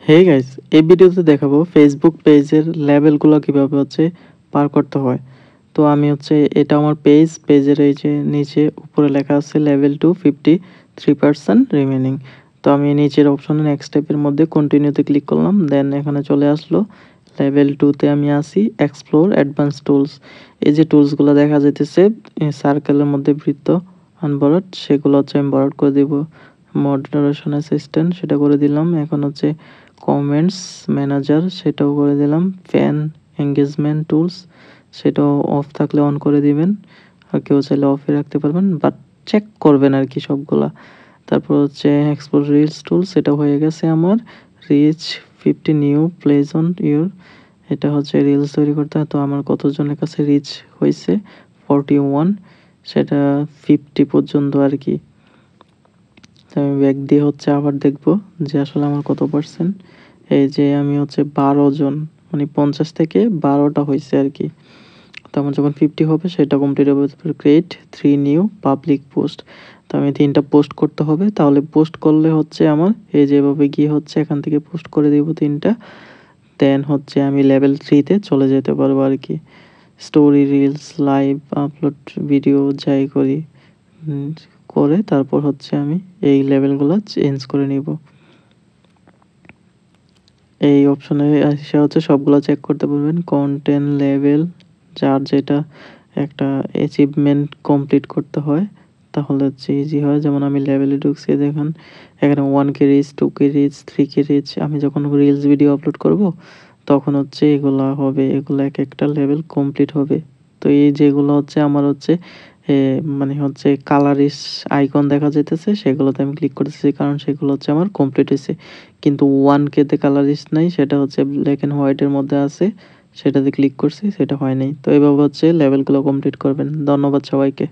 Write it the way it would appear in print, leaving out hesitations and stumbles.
Hey guys, এই ভিডিওতে দেখাবো ফেসবুক পেজের লেভেলগুলো কিভাবে পার করতে হয়। তো আমি এটা আমার পেজের এই যে নিচে উপরে লেখা আছে লেভেল 2 53% রিমেইনিং। তো আমি নিচের অপশনে নেক্সট স্টেপের মধ্যে কন্টিনিউতে ক্লিক করলাম, দেন এখানে চলে আসলো লেভেল 2 তে আমি আসি এক্সপ্লোর অ্যাডভান্স টুলস। এই যে টুলসগুলো দেখা যাইতেছে সার্কেলের মধ্যে বৃত্ত আনবরড, সেগুলো আমি বরড করে দিব। মডারেশন অ্যাসিস্ট্যান্ট সেটা করে দিলাম। এখন কমেন্টস ম্যানেজার সেটাও করে দিলাম। ফ্যান এঙ্গেজমেন্ট টুলস সেটাও অফ থাকলে অন করে দিবেন, আর কেউ চাইলে অফে রাখতে পারবেন, বাট চেক করবেন আর কি সবগুলা। তারপর এক্সপ্লোর রিলস টুলস, এটা হয়ে গেছে আমার। Reach 50 new plays on your, এটা রিলস তৈরি করতে হয়। তো আমার কতজনের কাছে রিচ হয়েছে 41, সেটা 50 পর্যন্ত আর কি। আমি ব্যাক দিয়ে আবার দেখব যে আসলে আমার কত পার্সেন্ট। এই যে আমি 12 জন, মানে 50 থেকে 12টা হয়েছে আর কি। তো আমার যখন 50 হবে সেটা কমপ্লিট হবে। ক্রিয়েট 3 নিউ পাবলিক পোস্ট, তো আমি 3টা পোস্ট করতে হবে। তাহলে পোস্ট করলে আমার এই যে এভাবে গিয়ে এখান থেকে পোস্ট করে দিব 3টা। দেন আমি লেভেল 3 তে চলে যেতে পারবো আর কি। Story, reels, live, upload video যাই করি করে তারপর আমি এই লেভেলগুলো চেঞ্জ করে নিব। এই অপশনে এসে সবগুলো চেক করতে পারবেন। কন্টেন্ট লেভেল, যার যেটা একটা অ্যাচিভমেন্ট কমপ্লিট করতে হয় তাহলে ইজি হয়। যেমন আমি লেভেলে ঢুকছি, দেখেন এখানে 1K rich, 2K rich, 3K rich. আমি যখন রিলস ভিডিও আপলোড করব তখন এগুলা হবে, এগুলো এক একটা লেভেল কমপ্লিট হবে। তো এই যেগুলো আমার এ মানে কালারিস আইকন দেখা যাইতেছে, সেগুলোতে আমি ক্লিক করতেছি কারণ সেগুলো আমার কমপ্লিট হইছে। কিন্তু 1K তে কালারিস নাই, সেটা ব্ল্যাক এন্ড হোয়াইট এর মধ্যে আছে, সেটাতে ক্লিক করছি, সেটা হয় নাই। তো এভাবে লেভেলগুলো কমপ্লিট করবেন। ধন্যবাদ সবাইকে।